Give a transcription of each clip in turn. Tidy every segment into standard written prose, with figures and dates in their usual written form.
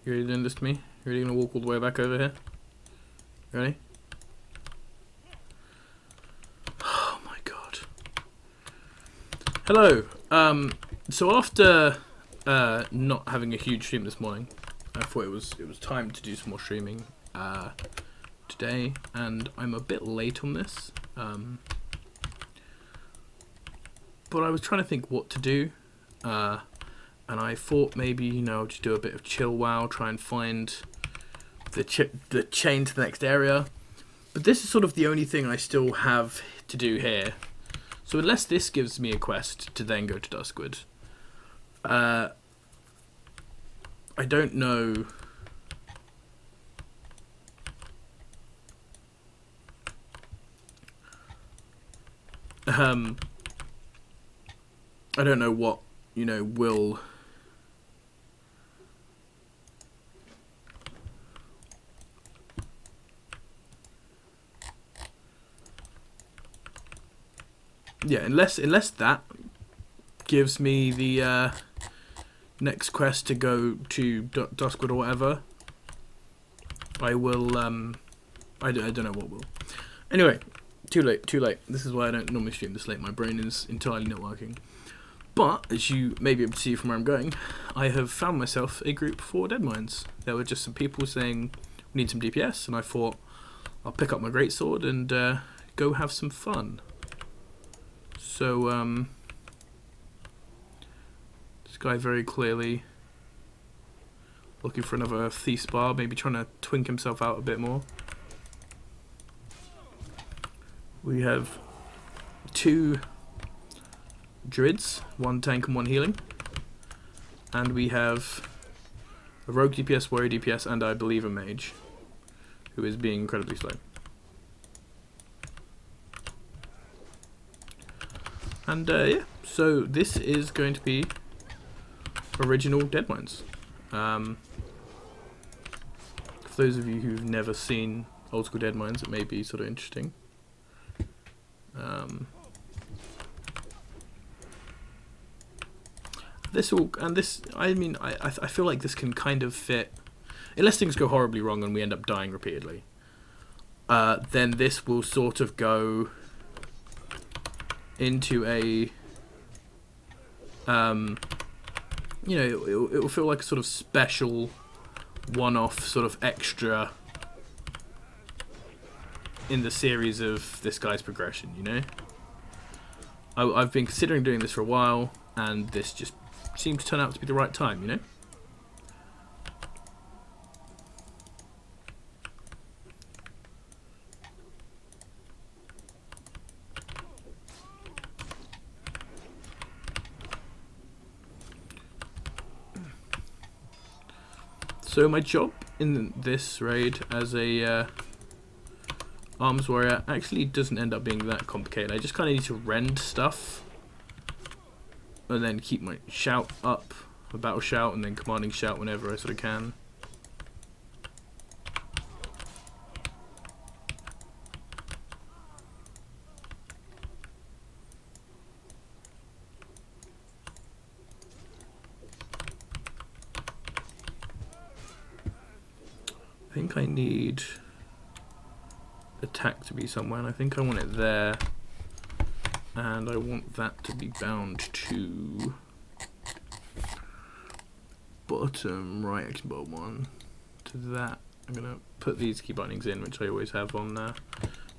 You really doing this to me? You really gonna walk all the way back over here? Ready? Oh my god. Hello. So after not having a huge stream this morning, I thought it was time to do some more streaming today, and I'm a bit late on this. But I was trying to think what to do, and I thought maybe, you know, just do a bit of chill WoW, try and find the chain to the next area. But this is sort of the only thing I still have to do here. So unless this gives me a quest to then go to Duskwood, I don't know. I don't know what, you know, will... Yeah, unless that gives me the next quest to go to Duskwood or whatever, I will, I don't know what will. Anyway, too late. This is why I don't normally stream this late. My brain is entirely not working. But, as you may be able to see from where I'm going, I have found myself a group for Deadmines. There were just some people saying, we need some DPS, and I thought, I'll pick up my greatsword and go have some fun. So, this guy very clearly looking for another thief spar, maybe trying to twink himself out a bit more. We have 2 druids, 1 tank and 1 healing, and we have a rogue DPS, warrior DPS, and I believe a mage, who is being incredibly slow. And yeah, so this is going to be original Deadmines. For those of you who've never seen old school Deadmines, it may be sort of interesting. I mean, I feel like this can kind of fit, unless things go horribly wrong and we end up dying repeatedly. Then this will sort of go into a, you know, it will feel like a sort of special, one-off sort of extra in the series of this guy's progression, you know? I've been considering doing this for a while, and this just seemed to turn out to be the right time, you know? So my job in this raid as a arms warrior actually doesn't end up being that complicated. I just kind of need to rend stuff and then keep my shout up, a battle shout, and then commanding shout whenever I sort of can. I think I need attack to be somewhere, and I think I want it there, and I want that to be bound to bottom right action bar 1 to that. I'm gonna put these key bindings in, which I always have on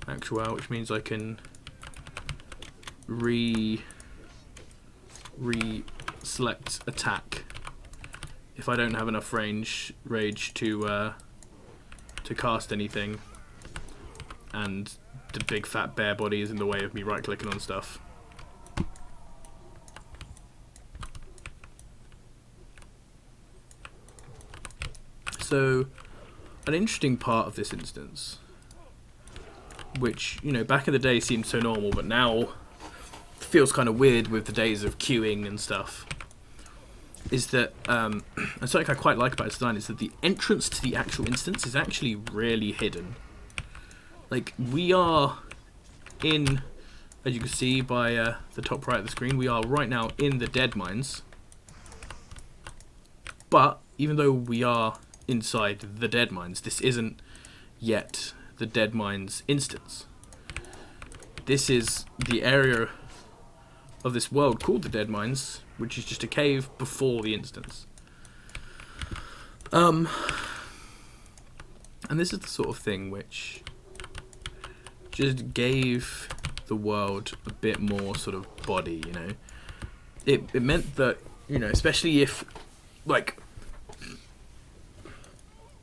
actual, which means I can select attack if I don't have enough rage to cast anything, and the big fat bear body is in the way of me right clicking on stuff. So an interesting part of this instance, which, you know, back in the day seemed so normal, but now feels kind of weird with the days of queuing and stuff, is that, and something I quite like about its design is that the entrance to the actual instance is actually really hidden. Like, we are in, as you can see by the top right of the screen, we are right now in the Deadmines. But, even though we are inside the Dead Mines. This isn't yet the Dead Mines instance. This is the area of this world called the Dead Mines, which is just a cave before the instance. And this is the sort of thing which just gave the world a bit more sort of body, you know. It meant that, you know, especially if, like,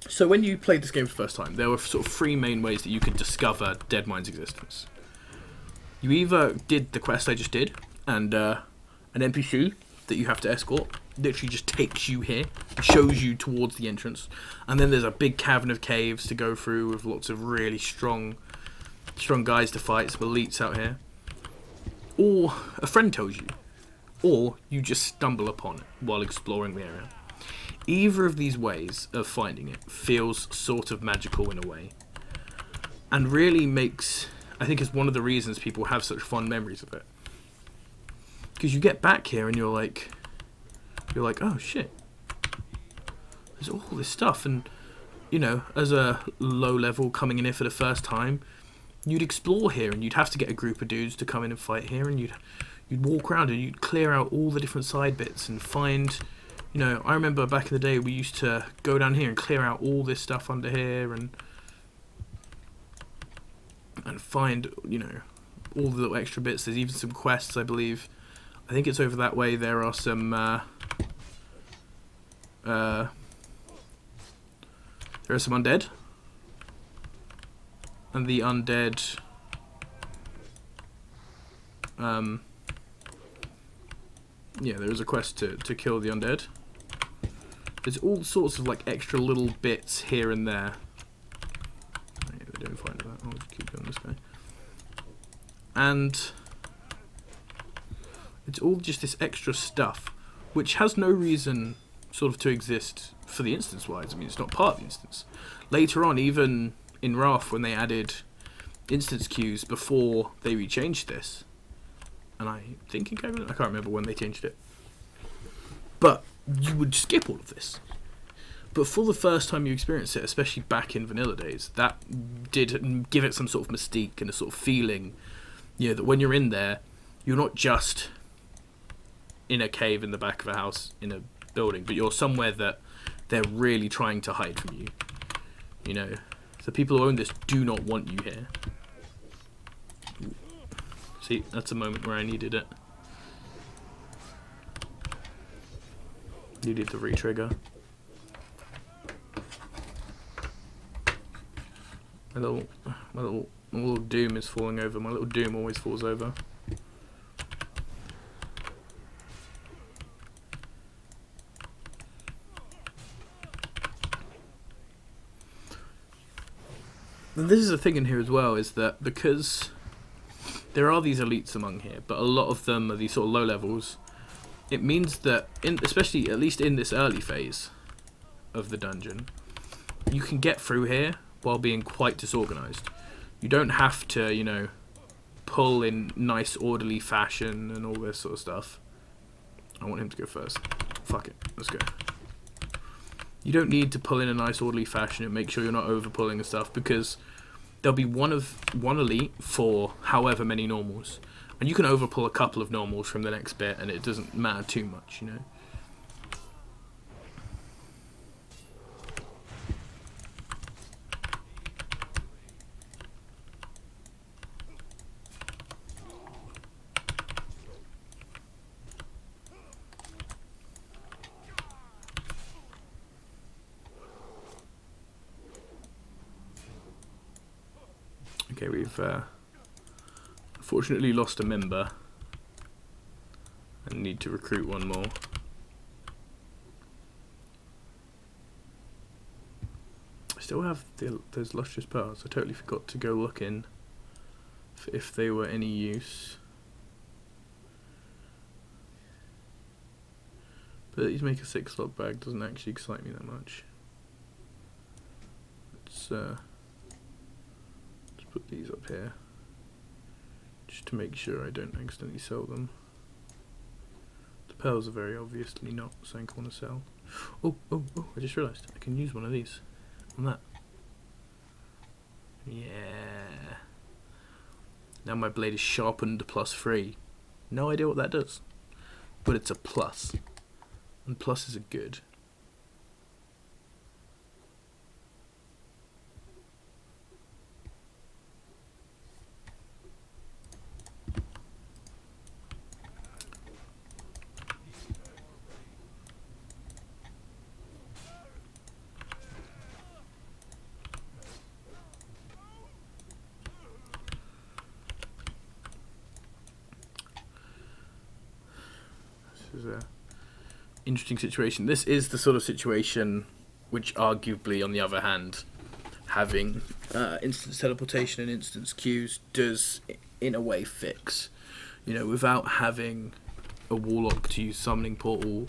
so when you played this game for the first time, there were sort of three main ways that you could discover Dead Mines' existence. You either did the quest I just did, and an NPC that you have to escort literally just takes you here, shows you towards the entrance, and then there's a big cavern of caves to go through with lots of really strong guys to fight, some elites out here. Or a friend tells you, or you just stumble upon it while exploring the area. Either of these ways of finding it feels sort of magical in a way, and really makes, I think, is one of the reasons people have such fond memories of it. Because you get back here and you're like, oh shit, there's all this stuff. And, you know, as a low level coming in here for the first time, you'd explore here and you'd have to get a group of dudes to come in and fight here, and you'd walk around and you'd clear out all the different side bits and find, you know, I remember back in the day we used to go down here and clear out all this stuff under here and find, you know, all the little extra bits. There's even some quests, I believe. I think it's over that way. There are some there are some undead, and the undead yeah, there is a quest to kill the undead. There's all sorts of like extra little bits here and there. Yeah, they don't find that. I'll just keep going this way. And it's all just this extra stuff, which has no reason sort of to exist for the instance-wise. I mean, it's not part of the instance. Later on, even in Wrath, when they added instance queues before they rechanged this, and I think in Covenant, I can't remember when they changed it, but you would skip all of this. But for the first time you experience it, especially back in vanilla days, that did give it some sort of mystique and a sort of feeling, you know, that when you're in there, you're not just in a cave in the back of a house in a building, but you're somewhere that they're really trying to hide from you. You know, the people who own this do not want you here. See, that's a moment where I needed it. Needed the re-trigger. My little doom is falling over. My little doom always falls over. And this is the thing in here as well, is that because there are these elites among here, but a lot of them are these sort of low levels, it means that, especially at least in this early phase of the dungeon, you can get through here while being quite disorganized. You don't have to, you know, pull in nice orderly fashion and all this sort of stuff. I want him to go first. Fuck it, let's go. You don't need to pull in a nice orderly fashion and make sure you're not over pulling and stuff, because there'll be one elite for however many normals, and you can overpull a couple of normals from the next bit and it doesn't matter too much, you know. Okay, we've unfortunately lost a member and need to recruit one more. I still have those lustrous pearls. I totally forgot to go look in if they were any use. But these make a 6-slot bag doesn't actually excite me that much. Let's put these up here just to make sure I don't accidentally sell them. The pearls are very obviously not something I want to sell. Oh, oh, oh, I just realised I can use one of these on that. Yeah. Now my blade is sharpened +3. No idea what that does. But it's a plus. And pluses are good. This is a interesting situation. This is the sort of situation which arguably, on the other hand, having instance teleportation and instance queues does, in a way, fix. You know, without having a warlock to use summoning portal,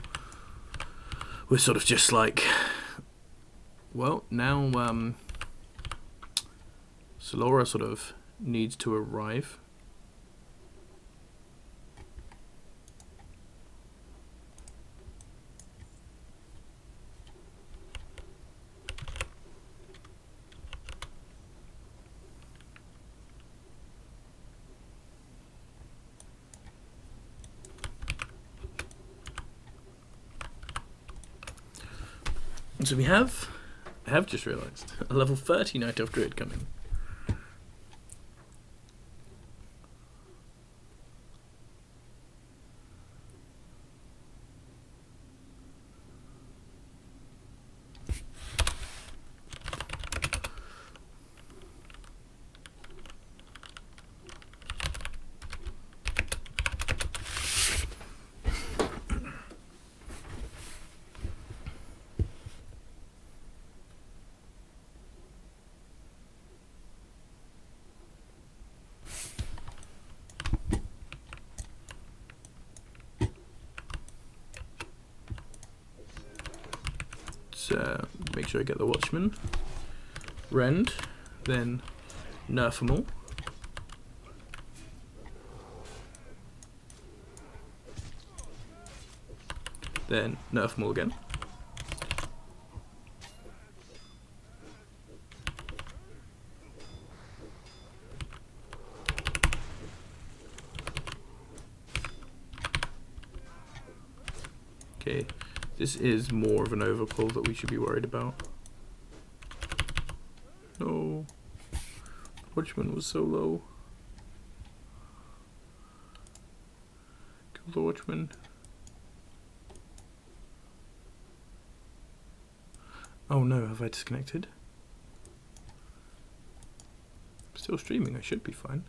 we're sort of just like, well, now Solora sort of needs to arrive. So we have, I have just realised, a level 30 Night Elf Druid coming. Make sure I get the Watchman, Rend, then nerf them all. Then nerf them all again. Okay. This is more of an overpull that we should be worried about. No. Watchman was so low. Kill the Watchman. Oh no, have I disconnected? Still streaming, I should be fine.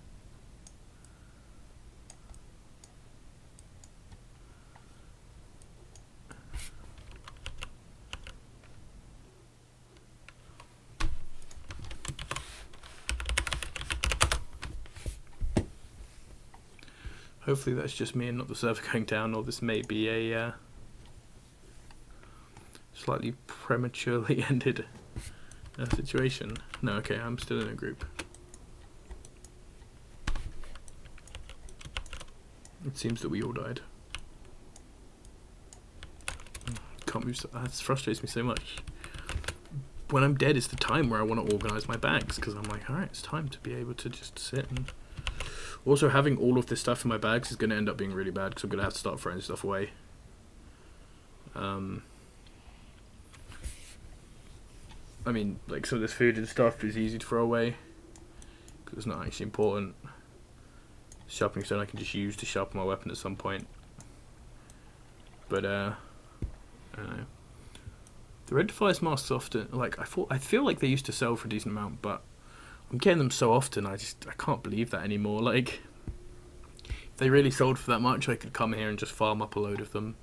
Hopefully that's just me and not the server going down, or this may be a slightly prematurely ended situation. No, okay, I'm still in a group. It seems that we all died. Can't move, that frustrates me so much. When I'm dead is the time where I want to organise my bags, because I'm like, alright, it's time to be able to just sit and... Also, having all of this stuff in my bags is going to end up being really bad, because I'm going to have to start throwing stuff away. I mean, like, some of this food and stuff is easy to throw away, because it's not actually important. Sharpening stone I can just use to sharpen my weapon at some point. But, I don't know. The red device masks often, like, I feel like they used to sell for a decent amount, but I'm getting them so often, I can't believe that anymore. Like, if they really sold for that much, I could come here and just farm up a load of them.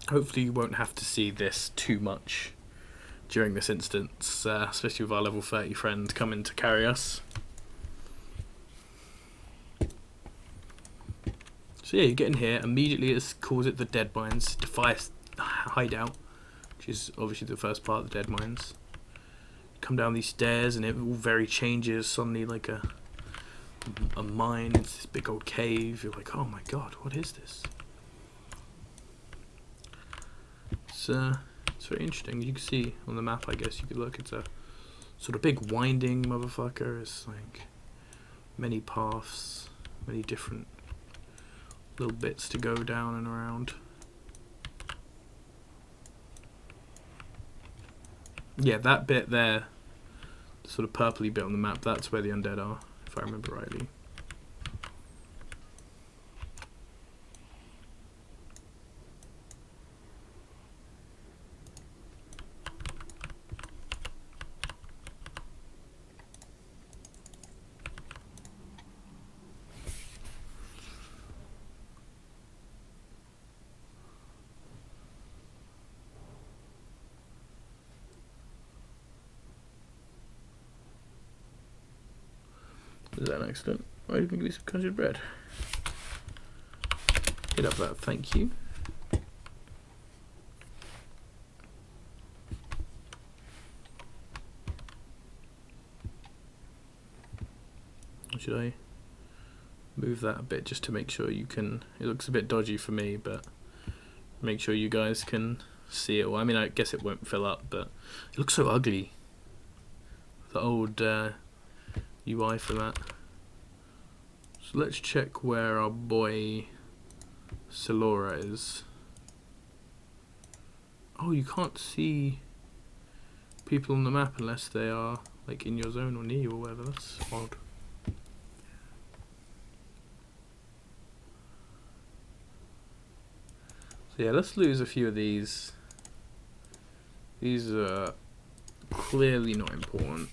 Hopefully you won't have to see this too much during this instance, especially with our level 30 friend coming to carry us. So yeah, you get in here, immediately it calls it the Dead Mines, Defias Hideout, which is obviously the first part of the Dead Mines. come down these stairs and it all very changes. Suddenly, like a mine. It's this big old cave. You're like, oh my god, what is this? It's very interesting. You can see on the map, I guess you could look. It's a sort of big winding motherfucker. It's like many paths, many different little bits to go down and around. Yeah, that bit there, the sort of purpley bit on the map, that's where the undead are, if I remember rightly. Is that an accident? Why are you going to give me some conjured bread? Hit up that, thank you. Should I move that a bit just to make sure you can... It looks a bit dodgy for me, but make sure you guys can see it. Well, I mean, I guess it won't fill up, but it looks so ugly. The old UI for that. So let's check where our boy Silora is. Oh, you can't see people on the map unless they are like in your zone or near you or whatever. That's odd. So yeah, let's lose a few of these. These are clearly not important.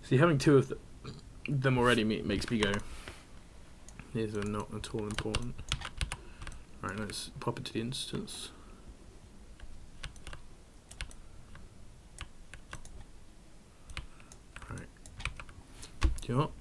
See, having two of them already makes me go, these are not at all important. Alright, let's pop it to the instance. Alright. Do you know what?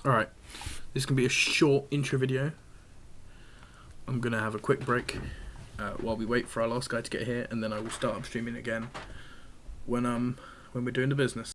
Alright, this can be a short intro video. I'm going to have a quick break while we wait for our last guy to get here, and then I will start up streaming again when we're doing the business.